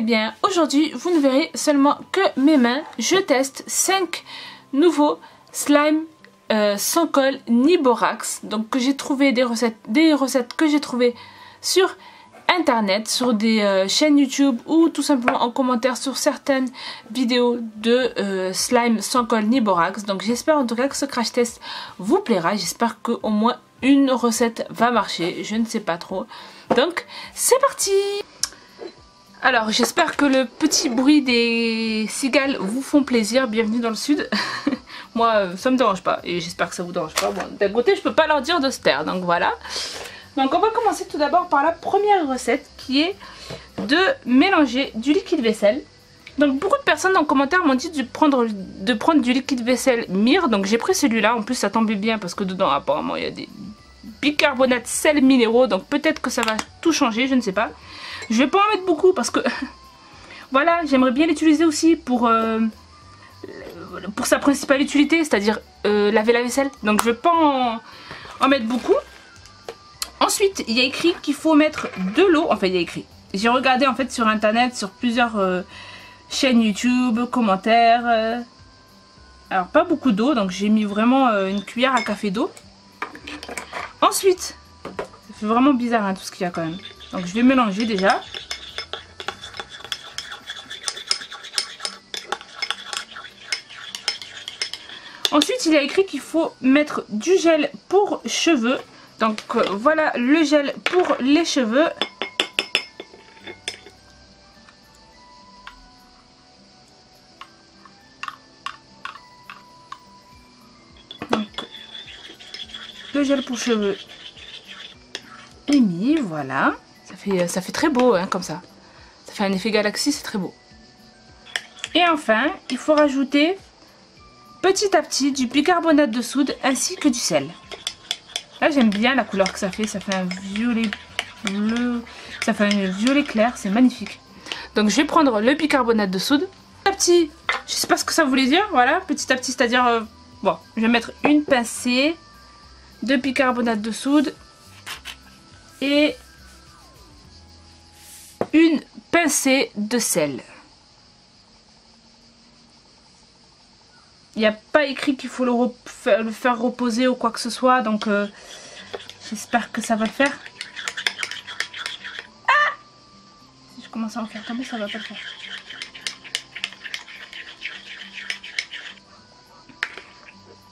allez bien. Aujourd'hui, vous ne verrez seulement que mes mains. Je teste 5 nouveaux slime sans colle ni borax. Donc que j'ai trouvé des recettes que j'ai trouvées sur internet, sur des chaînes YouTube ou tout simplement en commentaire sur certaines vidéos de slime sans colle ni borax. Donc j'espère en tout cas que ce crash test vous plaira. J'espère qu'au moins une recette va marcher. Je ne sais pas trop. Donc c'est parti! Alors j'espère que le petit bruit des cigales vous font plaisir. Bienvenue dans le sud. Moi ça me dérange pas et j'espère que ça vous dérange pas. Bon, d'un côté je peux pas leur dire de se taire, donc voilà. Donc on va commencer tout d'abord par la première recette qui est de mélanger du liquide vaisselle. Donc beaucoup de personnes en commentaire m'ont dit de prendre du liquide vaisselle Mire. Donc j'ai pris celui-là, en plus ça tombait bien parce que dedans apparemment il y a des bicarbonate sel minéraux. Donc peut-être que ça va tout changer, je ne sais pas. Je vais pas en mettre beaucoup parce que voilà, j'aimerais bien l'utiliser aussi pour sa principale utilité, c'est-à-dire laver la vaisselle. Donc je vais pas en mettre beaucoup. Ensuite, il y a écrit qu'il faut mettre de l'eau. Enfin, il y a écrit. J'ai regardé en fait sur internet, sur plusieurs chaînes YouTube, commentaires. Alors pas beaucoup d'eau, donc j'ai mis vraiment une cuillère à café d'eau. Ensuite, ça fait vraiment bizarre hein, tout ce qu'il y a quand même. Donc je vais mélanger déjà. Ensuite, il y a écrit qu'il faut mettre du gel pour cheveux. Donc voilà le gel pour les cheveux. Donc le gel pour cheveux est mis, voilà. Ça fait très beau hein, comme ça. Ça fait un effet galaxie, c'est très beau. Et enfin, il faut rajouter petit à petit du bicarbonate de soude ainsi que du sel. Là j'aime bien la couleur que ça fait un violet bleu, ça fait un violet clair, c'est magnifique. Donc je vais prendre le bicarbonate de soude. Petit à petit, je sais pas ce que ça voulait dire, voilà, petit à petit, c'est-à-dire, bon, je vais mettre une pincée de bicarbonate de soude et une pincée de sel. Il n'y a pas écrit qu'il faut le faire reposer ou quoi que ce soit, donc j'espère que ça va le faire. Ah! Si je commence à en faire tomber, ça va pas le faire.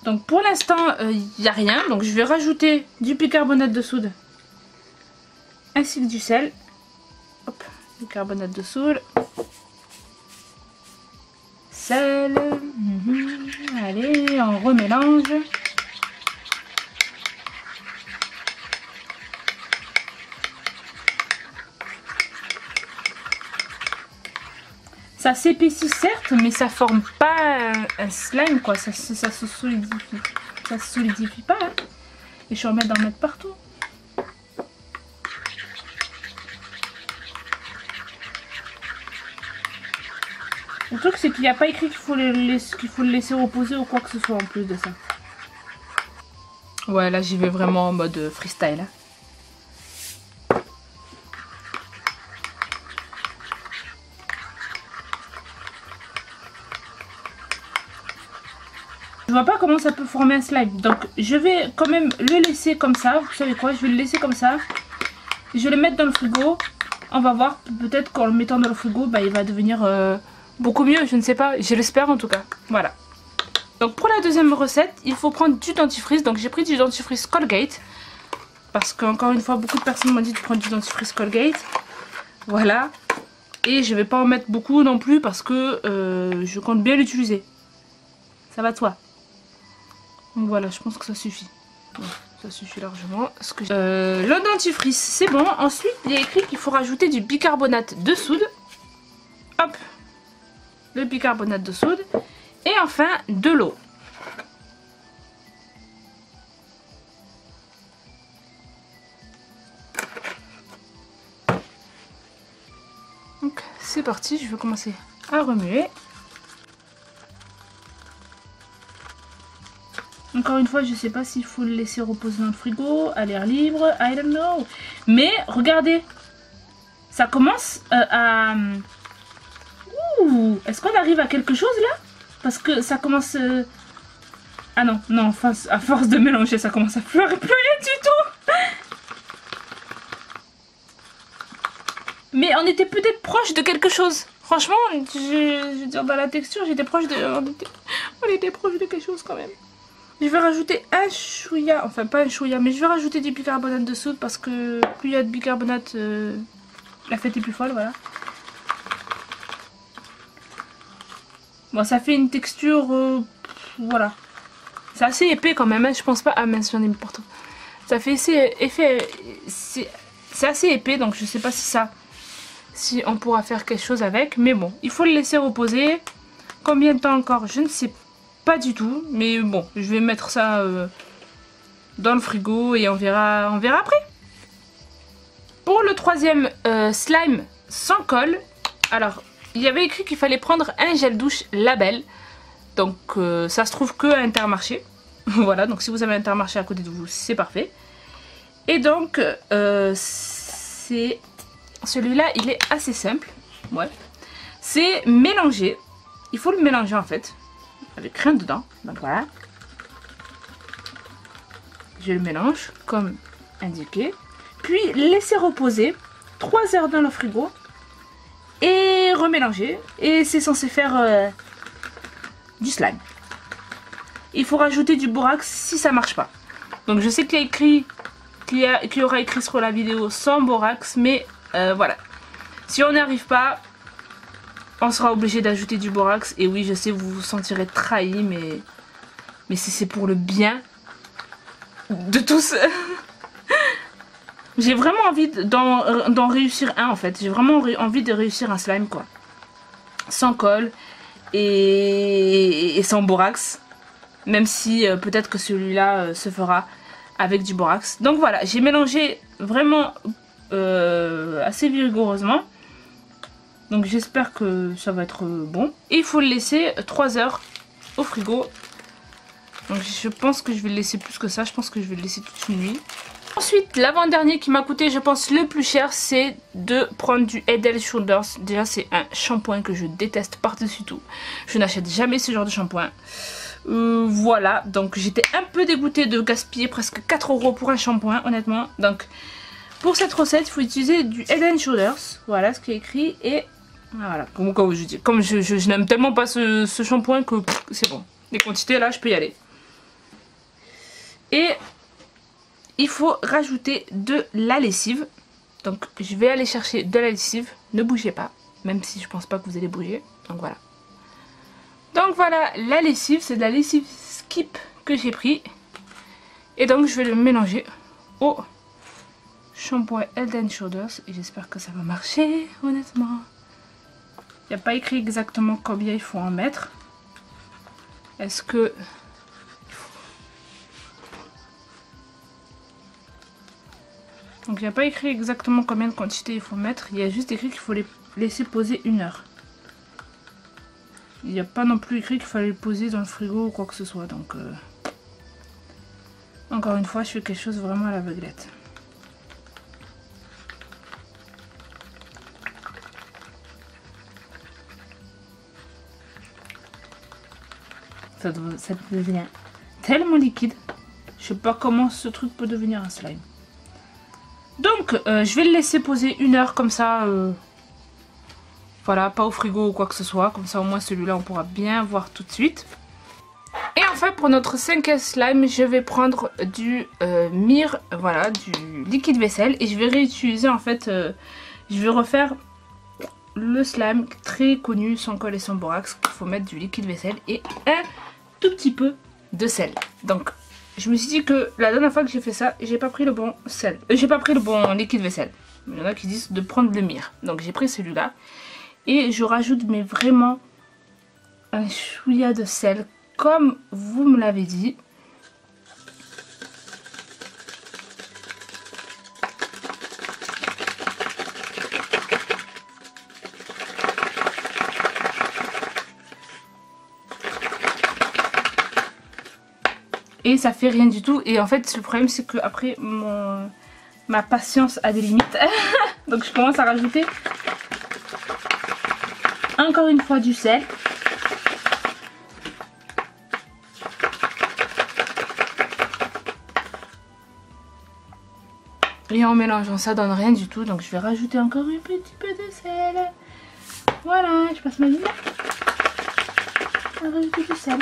Donc pour l'instant, il n'y a rien, donc je vais rajouter du bicarbonate de soude ainsi que du sel. Hop, bicarbonate de soude. Sel. Allez, on remélange. Ça s'épaissit certes, mais ça forme pas un slime quoi. Ça se solidifie. Ça se solidifie pas. Hein. Et je suis en train d'en mettre partout. Le truc c'est qu'il n'y a pas écrit qu'il faut le laisser reposer ou quoi que ce soit en plus de ça. Ouais là j'y vais vraiment en mode freestyle. Hein. Je vois pas comment ça peut former un slime. Donc je vais quand même le laisser comme ça. Vous savez quoi, je vais le laisser comme ça. Je vais le mettre dans le frigo. On va voir, peut-être qu'en le mettant dans le frigo, bah, il va devenir... beaucoup mieux, je ne sais pas, je l'espère en tout cas. Voilà. Donc pour la deuxième recette, il faut prendre du dentifrice. Donc j'ai pris du dentifrice Colgate. Parce qu'encore une fois, beaucoup de personnes m'ont dit de prendre du dentifrice Colgate. Voilà. Et je vais pas en mettre beaucoup non plus parce que je compte bien l'utiliser. Ça va de soi. Donc voilà, je pense que ça suffit. Ouais, ça suffit largement. Le dentifrice, c'est bon. Ensuite, il y a écrit qu'il faut rajouter du bicarbonate de soude. Hop. Le bicarbonate de soude et enfin de l'eau. Donc c'est parti, je vais commencer à remuer. Encore une fois, je sais pas s'il faut le laisser reposer dans le frigo à l'air libre, I don't know. Mais regardez, ça commence à ou est-ce qu'on arrive à quelque chose là? Parce que ça commence... Ah non, non, à force de mélanger, ça commence à plus rien du tout. Mais on était peut-être proche de quelque chose. Franchement, je veux dire, dans la texture, j'étais proche de... On était proche de quelque chose quand même. Je vais rajouter un chouïa, enfin pas un chouïa, mais je vais rajouter du bicarbonate de soude parce que plus il y a de bicarbonate, la fête est plus folle, voilà. Bon, ça fait une texture, voilà. C'est assez épais quand même, hein, je pense pas... Ah mince, j'en ai mis partout. Ça fait effet... C'est assez épais, donc je sais pas si on pourra faire quelque chose avec. Mais bon, il faut le laisser reposer. Combien de temps encore? Je ne sais pas du tout. Mais bon, je vais mettre ça dans le frigo et on verra après. Pour le troisième slime sans colle, alors il y avait écrit qu'il fallait prendre un gel douche Label. Donc ça se trouve que à Intermarché. Voilà, donc si vous avez Intermarché à côté de vous, c'est parfait. Et donc c'est... Celui-là, il est assez simple. Ouais. C'est mélanger. Il faut le mélanger en fait. Avec rien dedans. Donc voilà. Je le mélange comme indiqué. Puis laisser reposer 3 heures dans le frigo. Et remélanger. Et c'est censé faire du slime. Il faut rajouter du borax si ça marche pas. Donc je sais qu'il y a écrit... qu'il y aura écrit sur la vidéo sans borax. Mais... voilà, si on n'y arrive pas, on sera obligé d'ajouter du borax. Et oui, je sais, vous vous sentirez trahi, mais c'est pour le bien de tous. J'ai vraiment envie d'en réussir un en fait. J'ai vraiment envie de réussir un slime quoi. Sans colle et sans borax. Même si peut-être que celui-là se fera avec du borax. Donc voilà, j'ai mélangé vraiment... assez vigoureusement, donc j'espère que ça va être bon. Et il faut le laisser 3 heures au frigo, donc je pense que je vais le laisser plus que ça. Je pense que je vais le laisser toute une nuit. Ensuite, l'avant-dernier qui m'a coûté je pense le plus cher, c'est de prendre du Head & Shoulders. Déjà c'est un shampoing que je déteste par-dessus tout. Je n'achète jamais ce genre de shampoing. Voilà, donc j'étais un peu dégoûtée de gaspiller presque 4 € pour un shampoing honnêtement. Donc pour cette recette, il faut utiliser du Head & Shoulders. Voilà ce qui est écrit. Et voilà, comme je n'aime tellement pas ce shampoing que c'est bon. Les quantités là, je peux y aller. Et il faut rajouter de la lessive. Donc je vais aller chercher de la lessive. Ne bougez pas. Même si je pense pas que vous allez bouger. Donc voilà. Donc voilà, la lessive. C'est de la lessive Skip que j'ai pris. Et donc je vais le mélanger au... shampoing Head & Shoulders et j'espère que ça va marcher honnêtement. Il n'y a pas écrit exactement combien il faut en mettre. Est-ce que... Donc il n'y a pas écrit exactement combien de quantité il faut mettre. Il y a juste écrit qu'il faut les laisser poser 1 heure. Il n'y a pas non plus écrit qu'il fallait les poser dans le frigo ou quoi que ce soit. Donc encore une fois je fais quelque chose vraiment à l'aveuglette. Ça devient tellement liquide. Je sais pas comment ce truc peut devenir un slime. Donc je vais le laisser poser 1 heure comme ça. Voilà, pas au frigo ou quoi que ce soit. Comme ça au moins celui-là on pourra bien voir tout de suite. Et enfin pour notre 5e slime, je vais prendre du myrrhe, voilà, du liquide vaisselle. Et je vais réutiliser en fait, je vais refaire le slime très connu sans colle et sans borax. Il faut mettre du liquide vaisselle et un tout petit peu de sel. Donc je me suis dit que la dernière fois que j'ai fait ça, j'ai pas pris le bon sel. J'ai pas pris le bon liquide vaisselle. Il y en a qui disent de prendre le myrrhe. Donc j'ai pris celui-là. Et je rajoute mais vraiment un chouïa de sel comme vous me l'avez dit. Et ça fait rien du tout. Et en fait le problème c'est que après ma patience a des limites. Donc je commence à rajouter encore une fois du sel. Et en mélangeant, ça donne rien du tout. Donc je vais rajouter encore un petit peu de sel. Voilà, je passe ma vie à rajouter du sel.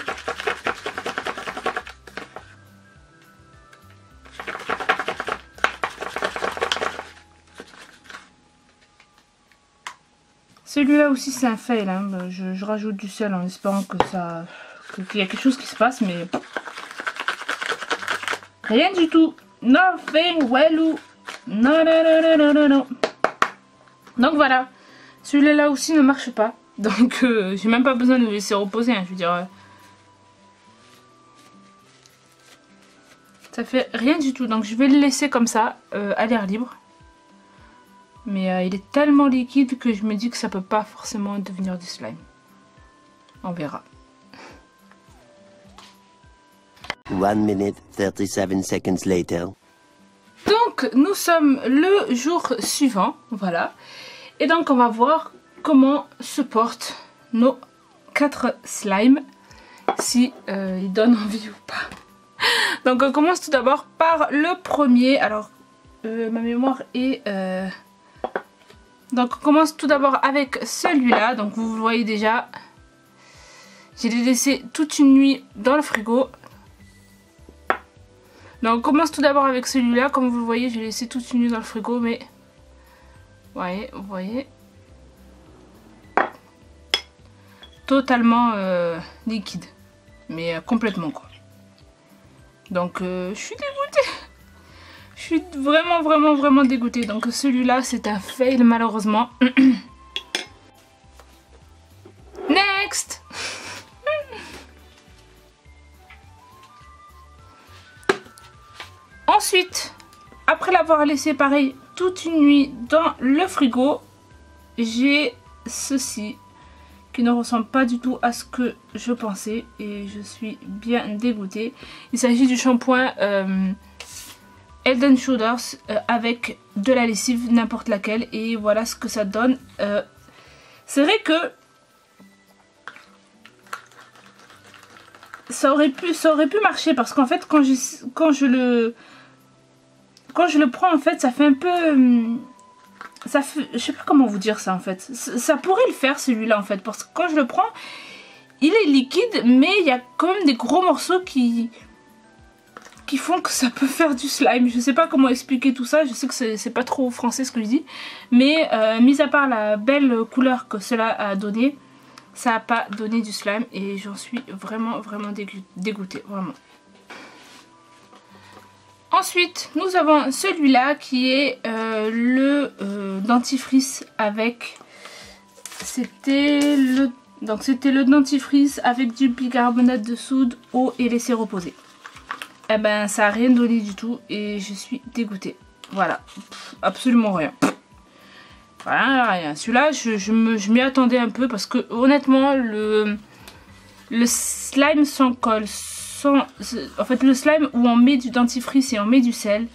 Celui-là aussi c'est un fail, hein. Je rajoute du sel en espérant que qu'il y a quelque chose qui se passe, mais rien du tout. Nothing well. Non, non, non, non, non, non. Donc voilà, celui-là aussi ne marche pas. Donc j'ai même pas besoin de le laisser reposer, hein. Je veux dire, ça fait rien du tout. Donc je vais le laisser comme ça, à l'air libre. Mais il est tellement liquide que je me dis que ça peut pas forcément devenir du slime. On verra. 1 minute 37 seconds later. Donc nous sommes le jour suivant, voilà. Et donc on va voir comment se portent nos 4 slimes, si ils donnent envie ou pas. Donc on commence tout d'abord par le premier. Alors ma mémoire est... Donc on commence tout d'abord avec celui-là. Donc vous le voyez déjà, j'ai laissé toute une nuit dans le frigo. Donc on commence tout d'abord avec celui-là. Comme vous le voyez, j'ai laissé toute une nuit dans le frigo, mais vous voyez, totalement liquide, mais complètement quoi. Donc je suis dégoûtée. Je suis vraiment dégoûtée. Donc celui-là c'est un fail malheureusement. Next. Ensuite, après l'avoir laissé pareil toute une nuit dans le frigo, j'ai ceci qui ne ressemble pas du tout à ce que je pensais et je suis bien dégoûtée. Il s'agit du shampoing Head and Shoulders avec de la lessive, n'importe laquelle, et voilà ce que ça donne. C'est vrai que ça aurait pu marcher parce qu'en fait quand je le prends, en fait ça fait un peu... je sais pas comment vous dire ça en fait. Ça pourrait le faire celui-là en fait, parce que quand je le prends, il est liquide mais il y a quand même des gros morceaux qui font que ça peut faire du slime. Je sais pas comment expliquer tout ça, je sais que c'est pas trop français ce que je dis, mais mis à part la belle couleur que cela a donné, ça n'a pas donné du slime et j'en suis vraiment dégoûtée, vraiment. Ensuite, nous avons celui-là qui est le dentifrice avec... C'était le dentifrice avec du bicarbonate de soude, eau et laisser reposer. Eh ben, ça n'a rien donné du tout et je suis dégoûtée. Voilà, absolument rien. Rien. Celui-là, je m'y attendais un peu parce que honnêtement, le slime sans colle, en fait le slime où on met du dentifrice et on met du sel,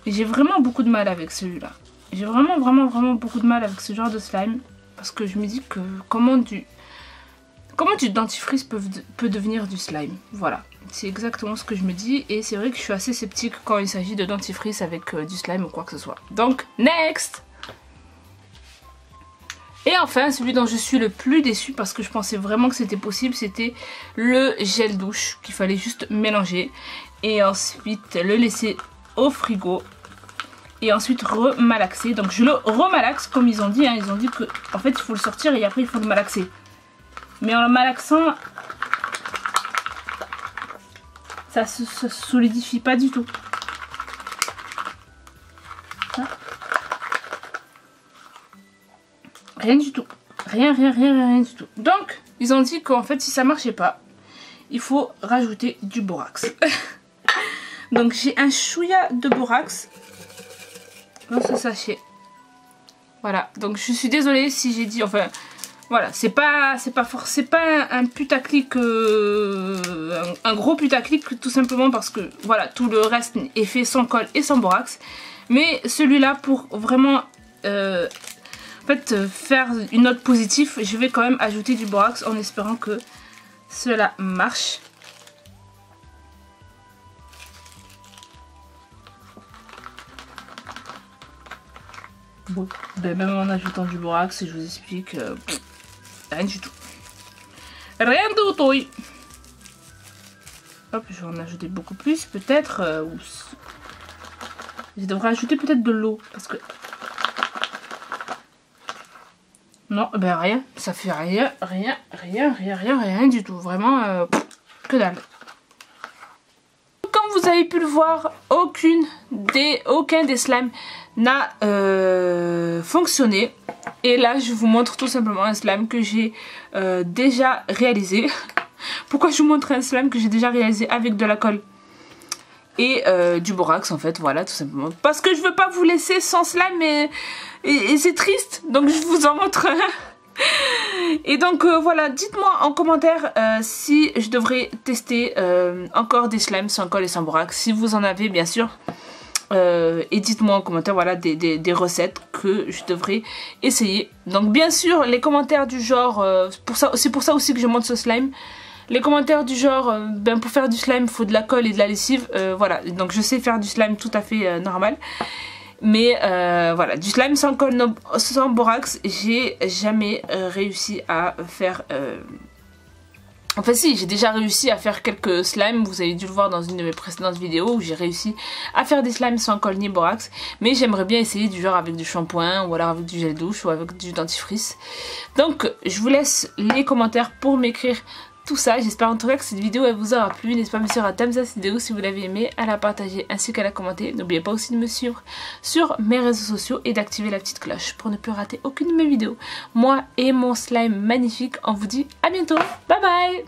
j'ai vraiment beaucoup de mal avec celui-là. J'ai vraiment beaucoup de mal avec ce genre de slime parce que je me dis que comment du dentifrice peut devenir du slime. Voilà, c'est exactement ce que je me dis et c'est vrai que je suis assez sceptique quand il s'agit de dentifrice avec du slime ou quoi que ce soit. Donc next. Et enfin, celui dont je suis le plus déçue parce que je pensais vraiment que c'était possible, c'était le gel douche qu'il fallait juste mélanger et ensuite le laisser au frigo et ensuite remalaxer. Donc je le remalaxe comme ils ont dit, hein. Ils ont dit que en fait il faut le sortir et après il faut le malaxer. Mais en le malaxant, ça se solidifie pas du tout. Ça. Rien du tout. Rien du tout. Donc, ils ont dit qu'en fait, si ça marchait pas, il faut rajouter du borax. Donc, j'ai un chouïa de borax dans ce sachet. Voilà. Donc, je suis désolée si j'ai dit... Enfin, voilà. C'est pas un putaclic... un gros putaclic, tout simplement parce que, voilà, tout le reste est fait sans colle et sans borax. Mais celui-là, pour vraiment... en fait, faire une note positive, je vais quand même ajouter du borax en espérant que cela marche. Bon, ben même en ajoutant du borax, je vous explique, rien du tout. Rien du tout. Hop, je vais en ajouter beaucoup plus, peut-être. Je devrais ajouter peut-être de l'eau, parce que... Non, ben rien, ça fait rien du tout. Vraiment, que dalle. Comme vous avez pu le voir, aucun des slimes n'a fonctionné. Et là, je vous montre tout simplement un slime que j'ai déjà réalisé. Pourquoi je vous montre un slime que j'ai déjà réalisé avec de la colle et du borax en fait, voilà, tout simplement. Parce que je veux pas vous laisser sans slime et c'est triste, donc je vous en montre un. Et donc voilà, dites-moi en commentaire si je devrais tester encore des slimes sans colle et sans borax, si vous en avez bien sûr. Et dites-moi en commentaire, voilà, des recettes que je devrais essayer. Donc bien sûr, les commentaires du genre, c'est pour ça aussi que je montre ce slime. Les commentaires du genre, ben pour faire du slime, il faut de la colle et de la lessive. Voilà, donc je sais faire du slime tout à fait normal. Mais voilà, du slime sans colle, sans borax, j'ai jamais réussi à faire... Enfin si, j'ai déjà réussi à faire quelques slimes, vous avez dû le voir dans une de mes précédentes vidéos où j'ai réussi à faire des slimes sans colle ni borax. Mais j'aimerais bien essayer du genre avec du shampoing ou alors avec du gel douche ou avec du dentifrice. Donc je vous laisse les commentaires pour m'écrire tout ça. J'espère en tout cas que cette vidéo elle vous aura plu. N'hésitez pas à me suivre à thumbs up cette vidéo si vous l'avez aimée, à la partager ainsi qu'à la commenter. N'oubliez pas aussi de me suivre sur mes réseaux sociaux et d'activer la petite cloche pour ne plus rater aucune de mes vidéos. Moi et mon slime magnifique, on vous dit à bientôt. Bye bye.